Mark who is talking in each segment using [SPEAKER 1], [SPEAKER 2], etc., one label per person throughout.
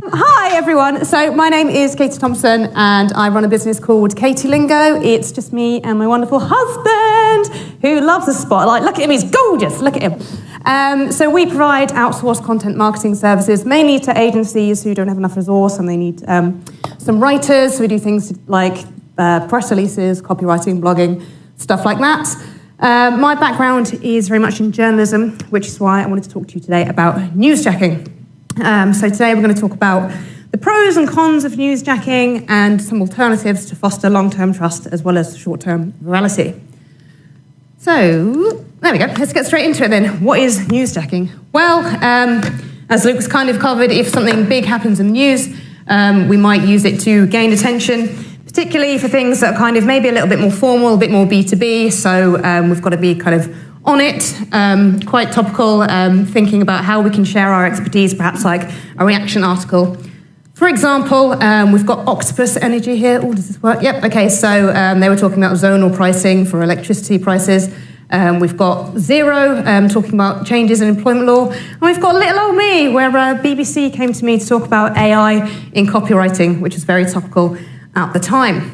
[SPEAKER 1] Hi everyone, so my name is Katie Thompson and I run a business called Katie Lingo. It's just me and my wonderful husband who loves the spotlight. Look at him, he's gorgeous, look at him. So we provide outsourced content marketing services mainly to agencies who don't have enough resource and they need some writers. So we do things like press releases, copywriting, blogging, stuff like that. My background is very much in journalism, which is why I wanted to talk to you today about newsjacking. So today we're going to talk about the pros and cons of newsjacking and some alternatives to foster long-term trust as well as short-term virality. So, there we go. Let's get straight into it then. What is newsjacking? Well, as Luke's kind of covered, if something big happens in the news, we might use it to gain attention, particularly for things that are kind of maybe a little bit more formal, a bit more B2B. So we've got to be kind of on it, quite topical, thinking about how we can share our expertise, perhaps like a reaction article. For example, we've got Octopus Energy here. Oh, does this work? Yep, okay, so they were talking about zonal pricing for electricity prices. We've got Zero talking about changes in employment law. And we've got little old me, where BBC came to me to talk about AI in copywriting, which is very topical at the time.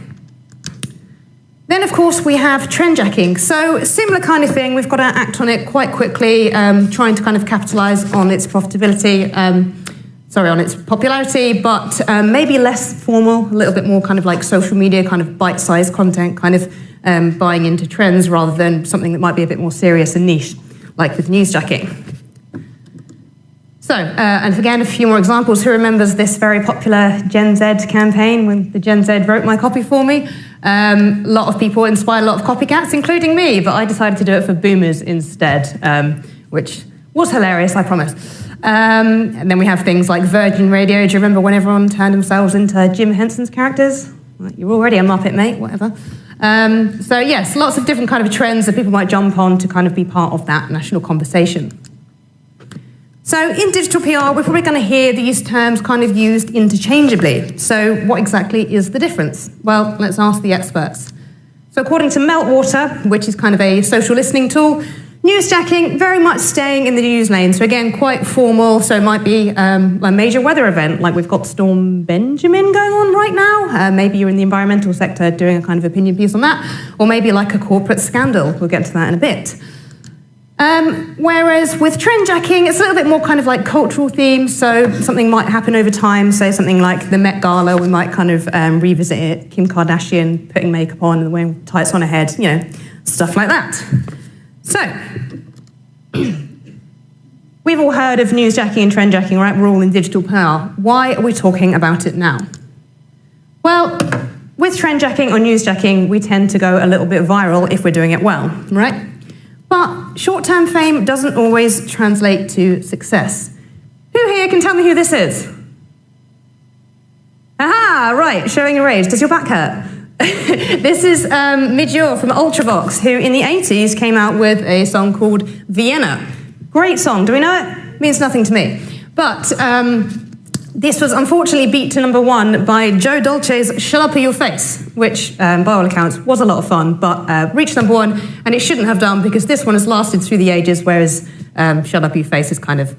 [SPEAKER 1] Then, of course, we have trendjacking. So, similar kind of thing. We've got to act on it quite quickly, trying to kind of capitalise on its profitability, on its popularity, but maybe less formal, a little bit more kind of like social media, kind of bite-sized content, kind of buying into trends rather than something that might be a bit more serious and niche, like with newsjacking. So, and again, a few more examples. Who remembers this very popular Gen Z campaign when the Gen Z wrote my copy for me? A lot of people inspired a lot of copycats, including me, but I decided to do it for boomers instead, which was hilarious, I promise. And then we have things like Virgin Radio. Do you remember when everyone turned themselves into Jim Henson's characters? Well, you're already a Muppet, mate, whatever. So yes, lots of different kind of trends that people might jump on to kind of be part of that national conversation. So in digital PR, we're probably going to hear these terms kind of used interchangeably. So what exactly is the difference? Well, let's ask the experts. So according to Meltwater, which is kind of a social listening tool, newsjacking very much staying in the news lane. So again, quite formal. So it might be a major weather event, like we've got Storm Benjamin going on right now. Maybe you're in the environmental sector doing a kind of opinion piece on that. Or maybe like a corporate scandal. We'll get to that in a bit. Whereas with trendjacking, it's a little bit more kind of like cultural themes, so something might happen over time, say something like the Met Gala, we might kind of revisit it, Kim Kardashian putting makeup on and wearing tights on her head, you know, stuff like that. So, we've all heard of newsjacking and trendjacking, right? We're all in digital PR. Why are we talking about it now? Well, with trendjacking or newsjacking, we tend to go a little bit viral if we're doing it well, right? But short-term fame doesn't always translate to success. Who here can tell me who this is? Aha, right, showing your age. Does your back hurt? This is Midjor from Ultravox, who in the 80s came out with a song called Vienna. Great song, do we know it? Means nothing to me. But this was unfortunately beat to #1 by Joe Dolce's Shut Up or Your Face, which, by all accounts, was a lot of fun, but reached #1, and it shouldn't have done because this one has lasted through the ages, whereas Shut Up or Your Face is kind of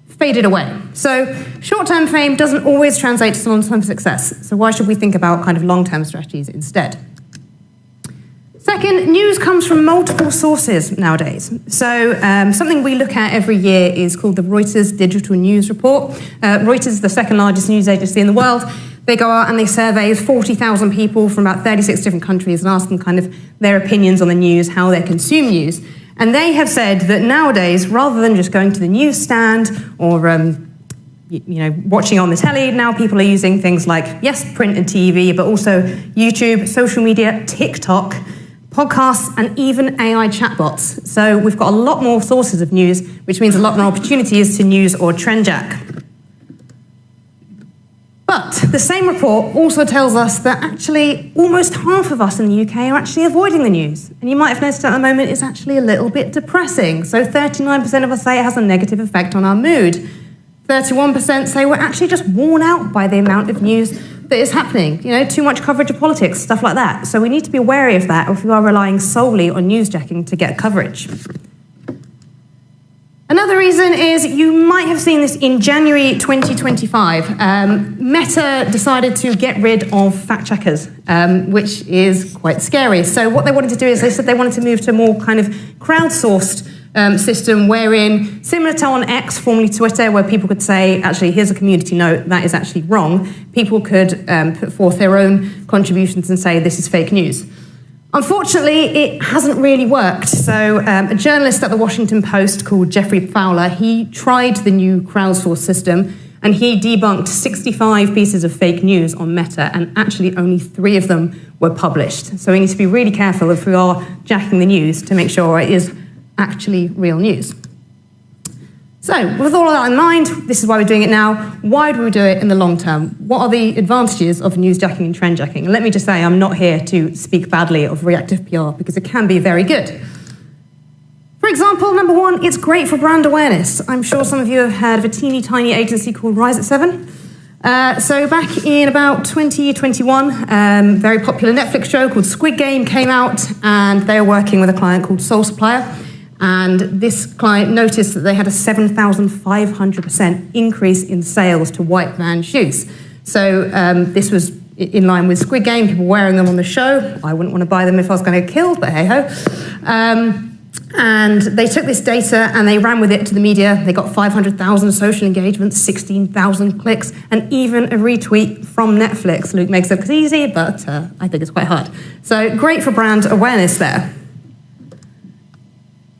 [SPEAKER 1] faded away. So short-term fame doesn't always translate to long-term success, so why should we think about kind of long-term strategies instead? Second, news comes from multiple sources nowadays. So something we look at every year is called the Reuters Digital News Report. Reuters is the second largest news agency in the world. They go out and they survey 40,000 people from about 36 different countries and ask them kind of their opinions on the news, how they consume news. And they have said that nowadays, rather than just going to the newsstand or watching on the telly, now people are using things like, yes, print and TV, but also YouTube, social media, TikTok, podcasts, and even AI chatbots. So we've got a lot more sources of news, which means a lot more opportunities to news or trendjack. But the same report also tells us that actually almost half of us in the UK are actually avoiding the news. And you might have noticed at the moment it's actually a little bit depressing. So 39% of us say it has a negative effect on our mood. 31% say we're actually just worn out by the amount of news that is happening. You know, too much coverage of politics, stuff like that. So we need to be wary of that if we are relying solely on newsjacking to get coverage. Another reason is you might have seen this in January 2025. Meta decided to get rid of fact checkers, which is quite scary. So what they wanted to do is they said they wanted to move to a more kind of crowdsourced system wherein, similar to on X, formerly Twitter, where people could say, actually, here's a community note, that is actually wrong. People could put forth their own contributions and say, this is fake news. Unfortunately, it hasn't really worked. So a journalist at the Washington Post called Jeffrey Fowler, he tried the new crowdsourced system, and he debunked 65 pieces of fake news on Meta, and actually only 3 of them were published. So we need to be really careful if we are jacking the news to make sure it is actually real news. So, with all of that in mind, this is why we're doing it now. Why do we do it in the long term? What are the advantages of newsjacking and trendjacking? And let me just say, I'm not here to speak badly of reactive PR, because it can be very good. For example, number 1, it's great for brand awareness. I'm sure some of you have heard of a teeny tiny agency called Rise at 7. So back in about 2021, very popular Netflix show called Squid Game came out, and they were working with a client called Soul Supplier. And this client noticed that they had a 7,500% increase in sales to white van shoes. So this was in line with Squid Game, people wearing them on the show. I wouldn't want to buy them if I was going to get killed, but hey-ho. And they took this data and they ran with it to the media. They got 500,000 social engagements, 16,000 clicks, and even a retweet from Netflix. Luke makes it look easy, but I think it's quite hard. So great for brand awareness there.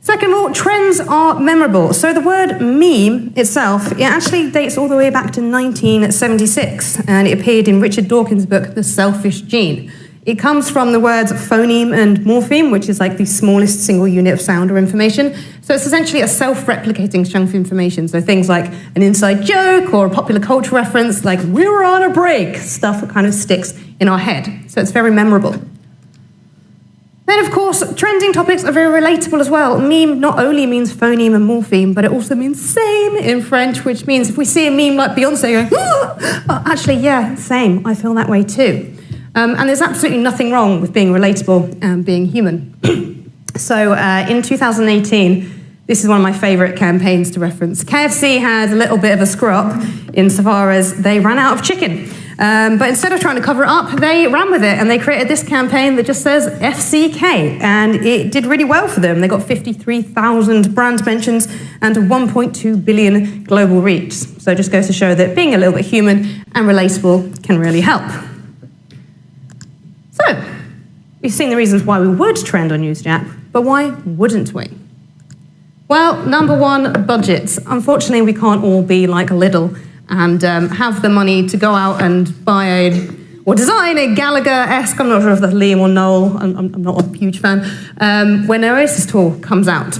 [SPEAKER 1] Second of all, trends are memorable. So the word meme itself, it actually dates all the way back to 1976, and it appeared in Richard Dawkins' book, The Selfish Gene. It comes from the words phoneme and morpheme, which is like the smallest single unit of sound or information. So it's essentially a self-replicating chunk of information. So things like an inside joke or a popular culture reference, like we were on a break, stuff that kind of sticks in our head. So it's very memorable. Then, of course, trending topics are very relatable as well. Meme not only means phoneme and morpheme, but it also means same in French, which means if we see a meme like Beyonce going, actually, yeah, same, I feel that way too. And there's absolutely nothing wrong with being relatable and being human. So in 2018, this is one of my favourite campaigns to reference. KFC had a little bit of a screw-up insofar as they ran out of chicken. But instead of trying to cover it up, they ran with it, and they created this campaign that just says FCK, and it did really well for them. They got 53,000 brand mentions and 1.2 billion global reach. So it just goes to show that being a little bit human and relatable can really help. So, we've seen the reasons why we would trend on Newsjack, but why wouldn't we? Well, number 1, budgets. Unfortunately, we can't all be like Lidl and have the money to go out and buy or design a Gallagher-esque, I'm not sure if that's Liam or Noel, I'm not a huge fan, when Oasis tour comes out.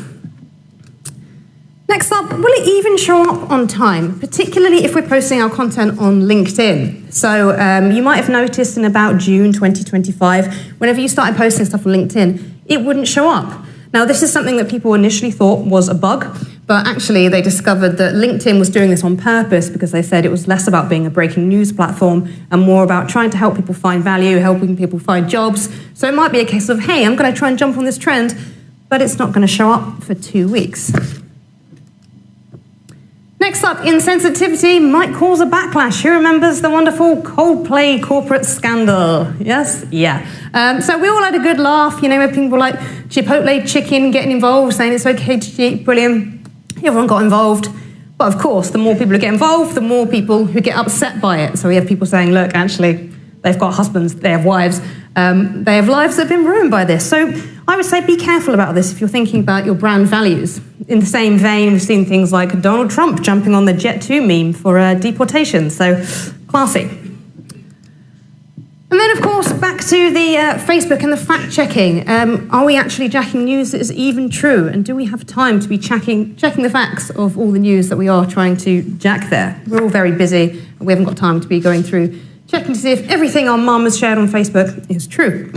[SPEAKER 1] Next up, will it even show up on time, particularly if we're posting our content on LinkedIn? So you might have noticed in about June 2025, whenever you started posting stuff on LinkedIn, it wouldn't show up. Now, this is something that people initially thought was a bug, but actually they discovered that LinkedIn was doing this on purpose because they said it was less about being a breaking news platform and more about trying to help people find value, helping people find jobs. So it might be a case of, hey, I'm going to try and jump on this trend, but it's not going to show up for 2 weeks. Next up, insensitivity might cause a backlash. Who remembers the wonderful Coldplay corporate scandal? Yes? Yeah. So we all had a good laugh, you know, with people like Chipotle Chicken getting involved, saying it's okay to cheat, brilliant. Everyone got involved. But of course, the more people who get involved, the more people who get upset by it. So we have people saying, look, actually, they've got husbands, they have wives, they have lives that have been ruined by this. So I would say be careful about this if you're thinking about your brand values. In the same vein, we've seen things like Donald Trump jumping on the Jet2 meme for deportation, so classy. And then, of course, back to the Facebook and the fact-checking. Are we actually jacking news that is even true? And do we have time to be checking the facts of all the news that we are trying to jack there? We're all very busy, and we haven't got time to be going through checking to see if everything our mum has shared on Facebook is true.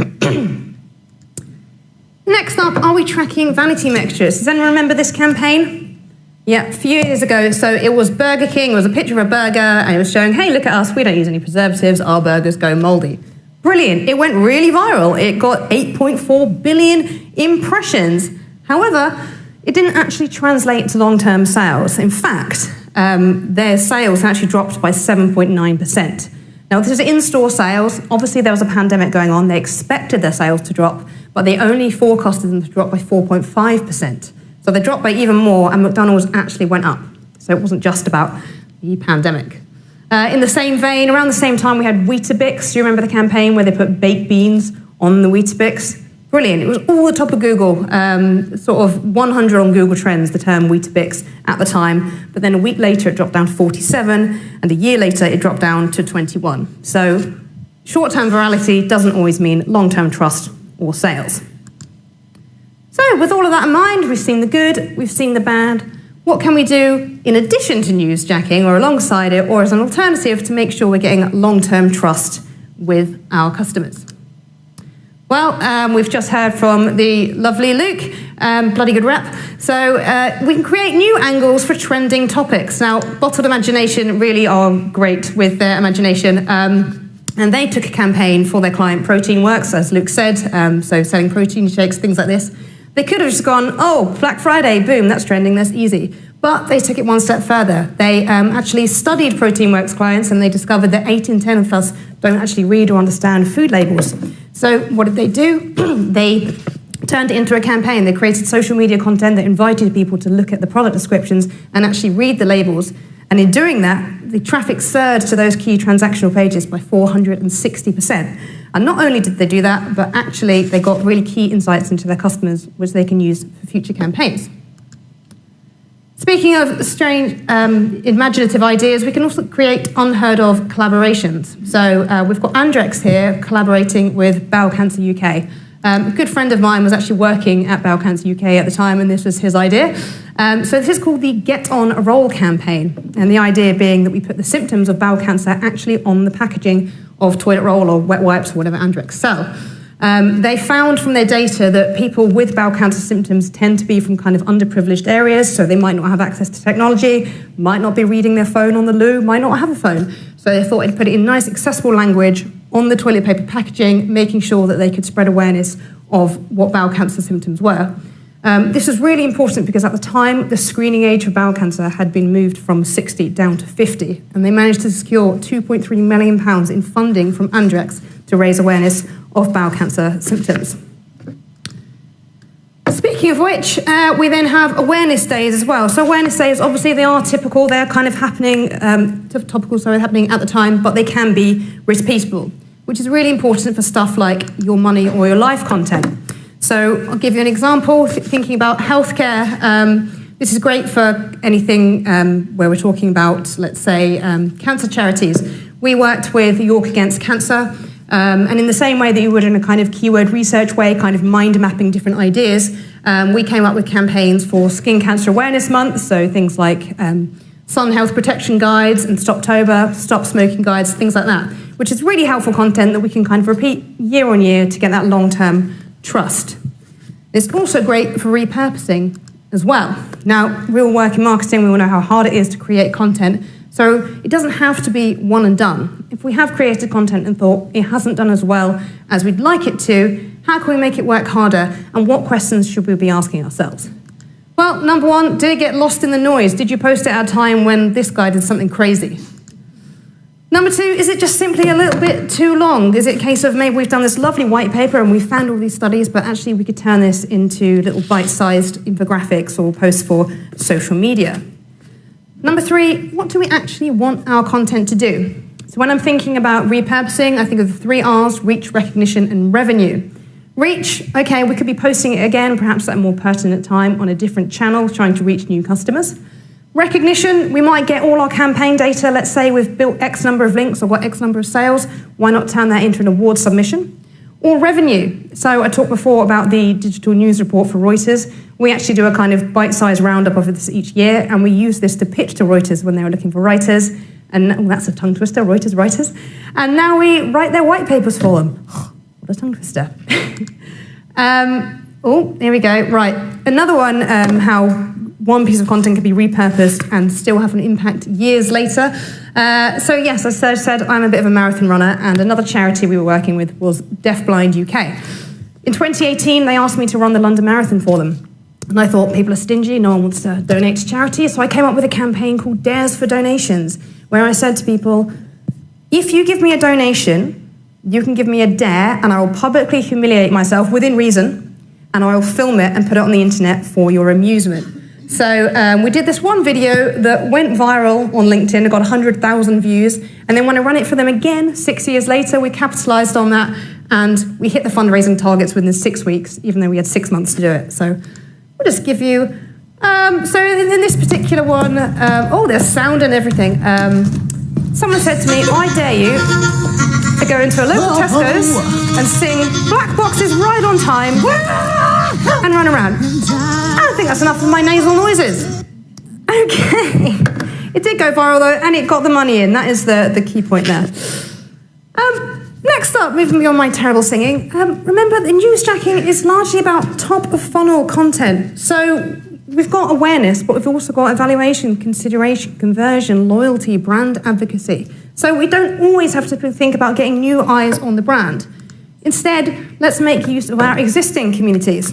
[SPEAKER 1] Next up, are we tracking vanity metrics? Does anyone remember this campaign? Yeah, a few years ago. So it was Burger King. It was a picture of a burger, and it was showing, hey, look at us. We don't use any preservatives. Our burgers go moldy. Brilliant. It went really viral. It got 8.4 billion impressions. However, it didn't actually translate to long-term sales. In fact, their sales actually dropped by 7.9%. Now, this is in-store sales. Obviously, there was a pandemic going on. They expected their sales to drop, but they only forecasted them to drop by 4.5%. So they dropped by even more, and McDonald's actually went up. So it wasn't just about the pandemic. In the same vein, around the same time, we had Weetabix. Do you remember the campaign where they put baked beans on the Weetabix? Brilliant. It was all the top of Google, sort of 100 on Google Trends, the term Weetabix at the time. But then a week later, it dropped down to 47, and a year later, it dropped down to 21. So short-term virality doesn't always mean long-term trust or sales. So with all of that in mind, we've seen the good, we've seen the bad. What can we do in addition to newsjacking or alongside it or as an alternative to make sure we're getting long-term trust with our customers? Well, we've just heard from the lovely Luke, bloody good rep. So we can create new angles for trending topics. Now, Bottled Imagination really are great with their imagination. And they took a campaign for their client Protein Works, as Luke said, so selling protein shakes, things like this. They could have just gone, oh, Black Friday, boom, that's trending, that's easy. But they took it one step further. They actually studied Protein Works clients, and they discovered that 8 in 10 of us don't actually read or understand food labels. So what did they do? They turned it into a campaign. They created social media content that invited people to look at the product descriptions and actually read the labels. And in doing that, the traffic surged to those key transactional pages by 460%. And not only did they do that, but actually they got really key insights into their customers, which they can use for future campaigns. Speaking of strange, imaginative ideas, we can also create unheard of collaborations. So we've got Andrex here collaborating with Bowel Cancer UK. A good friend of mine was actually working at Bowel Cancer UK at the time, and this was his idea. So this is called the Get On a Roll campaign, and the idea being that we put the symptoms of bowel cancer actually on the packaging of toilet roll or wet wipes or whatever Andrex sell. They found from their data that people with bowel cancer symptoms tend to be from kind of underprivileged areas, so they might not have access to technology, might not be reading their phone on the loo, might not have a phone. So they thought they'd put it in nice, accessible language on the toilet paper packaging, making sure that they could spread awareness of what bowel cancer symptoms were. This was really important because at the time, the screening age for bowel cancer had been moved from 60 down to 50, and they managed to secure £2.3 million in funding from Andrex to raise awareness of bowel cancer symptoms. Speaking of which, we then have awareness days as well. So awareness days, obviously they are typical, they're kind of happening, happening at the time, but they can be repeatable, which is really important for stuff like your money or your life content. So I'll give you an example, thinking about healthcare. This is great for anything where we're talking about, let's say, cancer charities. We worked with York Against Cancer, and in the same way that you would in a kind of keyword research way, kind of mind mapping different ideas, we came up with campaigns for Skin Cancer Awareness Month, so things like sun health protection guides and Stoptober, stop smoking guides, things like that, which is really helpful content that we can kind of repeat year on year to get that long-term trust. It's also great for repurposing as well. Now, we all work in marketing, we all know how hard it is to create content, so it doesn't have to be one and done. If we have created content and thought it hasn't done as well as we'd like it to, how can we make it work harder, and what questions should we be asking ourselves? Well, number one, did it get lost in the noise? Did you post it at a time when this guy did something crazy? Number two, is it just simply a little bit too long? Is it a case of maybe we've done this lovely white paper and we've found all these studies, but actually we could turn this into little bite-sized infographics or posts for social media? Number three, what do we actually want our content to do? So when I'm thinking about repurposing, I think of the 3 R's, reach, recognition, and revenue. Reach, okay, we could be posting it again, perhaps at a more pertinent time on a different channel, trying to reach new customers. Recognition, we might get all our campaign data. Let's say we've built X number of links or got X number of sales. Why not turn that into an award submission? Or revenue. So I talked before about the digital news report for Reuters. We actually do a kind of bite-sized roundup of this each year, and we use this to pitch to Reuters when they were looking for writers. And that's a tongue twister, Reuters writers. And now we write their white papers for them. What a tongue twister. Oh, here we go. Right. Another one, how one piece of content can be repurposed and still have an impact years later. So yes, as Serge said, I'm a bit of a marathon runner, and another charity we were working with was Deafblind UK. In 2018, they asked me to run the London Marathon for them. And I thought people are stingy, no one wants to donate to charity, so I came up with a campaign called Dares for Donations, where I said to people, if you give me a donation, you can give me a dare, and I will publicly humiliate myself within reason, and I will film it and put it on the internet for your amusement. So we did this one video that went viral on LinkedIn, it got 100,000 views, and then when I ran it for them again 6 years later, we capitalised on that, and we hit the fundraising targets within 6 weeks, even though we had 6 months to do it. So we'll just give you, so in this particular one, there's sound and everything. Someone said to me, I dare you to go into a local Tesco's and sing Black Boxes Ride on Time and run around. I think that's enough of my nasal noises. Okay. It did go viral though, and it got the money in. That is the key point there. Next up, moving beyond my terrible singing, remember the newsjacking is largely about top of funnel content. So we've got awareness, but we've also got evaluation, consideration, conversion, loyalty, brand advocacy. So we don't always have to think about getting new eyes on the brand. Instead, let's make use of our existing communities.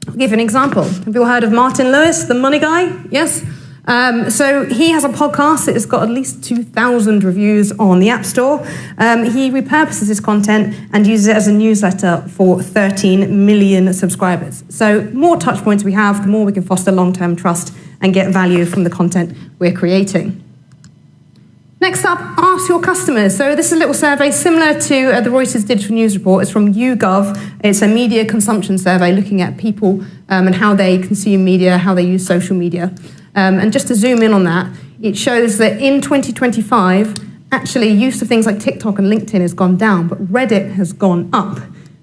[SPEAKER 1] I'll give you an example. Have you all heard of Martin Lewis, the money guy? Yes? So he has a podcast that has got at least 2,000 reviews on the App Store. He repurposes his content and uses it as a newsletter for 13 million subscribers. So more touch points we have, the more we can foster long-term trust and get value from the content we're creating. Next up, ask your customers. So this is a little survey similar to the Reuters Digital News Report. It's from YouGov. It's a media consumption survey looking at people and how they consume media, how they use social media. And just to zoom in on that, it shows that in 2025, actually use of things like TikTok and LinkedIn has gone down, but Reddit has gone up.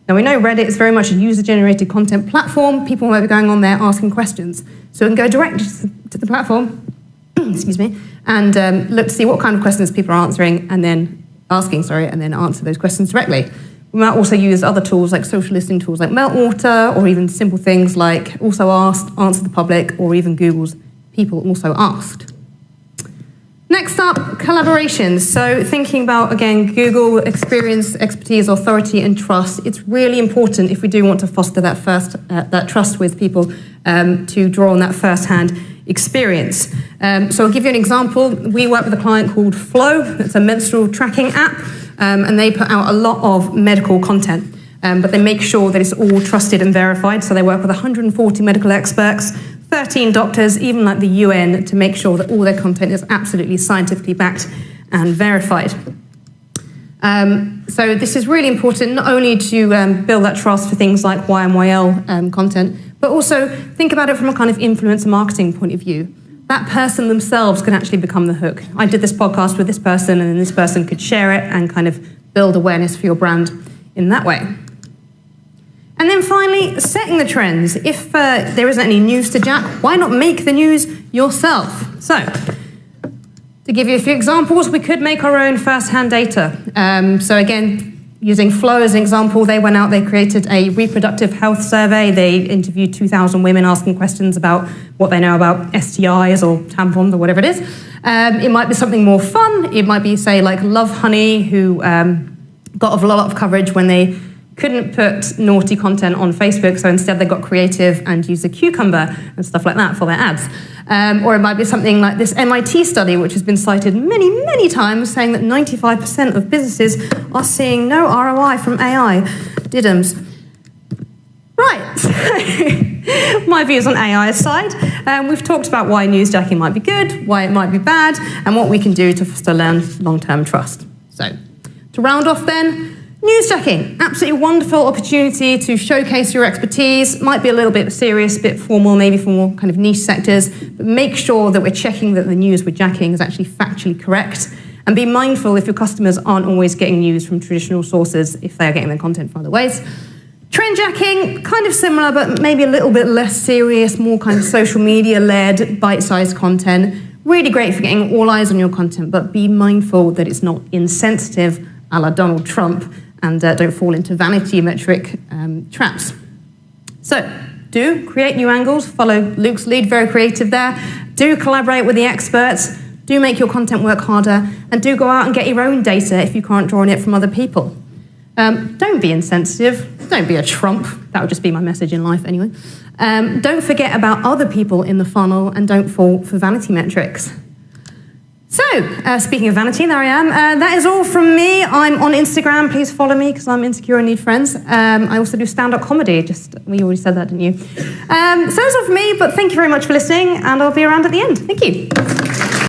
[SPEAKER 1] Now we know Reddit is very much a user-generated content platform. People might be going on there asking questions. So we can go directly to the platform, excuse me, and look to see what kind of questions people are answering and then answer those questions directly. We might also use other tools like social listening tools like Meltwater, or even simple things like Also Asked, Answer the Public, or even Google's People Also Asked. Next up, collaborations. So thinking about, again, Google experience, expertise, authority, and trust. It's really important if we do want to foster that trust with people to draw on that first-hand experience. So I'll give you an example. We work with a client called Flow. It's a menstrual tracking app, and they put out a lot of medical content, but they make sure that it's all trusted and verified. So they work with 140 medical experts, 13 doctors, even like the UN, to make sure that all their content is absolutely scientifically backed and verified. So this is really important, not only to build that trust for things like YMYL content, but also think about it from a kind of influencer marketing point of view. That person themselves can actually become the hook. I did this podcast with this person, and then this person could share it and kind of build awareness for your brand in that way. And then finally, setting the trends. If there isn't any news to jack, why not make the news yourself? So, to give you a few examples, we could make our own first-hand data. So again, using Flow as an example, they went out, they created a reproductive health survey. They interviewed 2,000 women asking questions about what they know about STIs or tampons or whatever it is. It might be something more fun. It might be, say, like Love Honey, who got a lot of coverage when they couldn't put naughty content on Facebook, so instead they got creative and used a cucumber and stuff like that for their ads. Or it might be something like this MIT study, which has been cited many, many times, saying that 95% of businesses are seeing no ROI from AI. Diddums. Right, so my views on AI aside, we've talked about why newsjacking might be good, why it might be bad, and what we can do to foster long-term trust. So, to round off then, newsjacking, absolutely wonderful opportunity to showcase your expertise. Might be a little bit serious, a bit formal, maybe for more kind of niche sectors, but make sure that we're checking that the news we're jacking is actually factually correct. And be mindful if your customers aren't always getting news from traditional sources, if they are getting their content from other ways. Trend jacking, kind of similar, but maybe a little bit less serious, more kind of social media-led, bite-sized content. Really great for getting all eyes on your content, but be mindful that it's not insensitive, a la Donald Trump, and don't fall into vanity metric traps. So, do create new angles, follow Luke's lead, very creative there. Do collaborate with the experts, do make your content work harder, and do go out and get your own data if you can't draw on it from other people. Don't be insensitive, Don't be a Trump. That would just be my message in life anyway. Don't forget about other people in the funnel, and don't fall for vanity metrics. So, speaking of vanity, there I am. That is all from me. I'm on Instagram. Please follow me because I'm insecure and need friends. I also do stand-up comedy. We already said that, didn't you? So that's all from me, but thank you very much for listening, and I'll be around at the end. Thank you.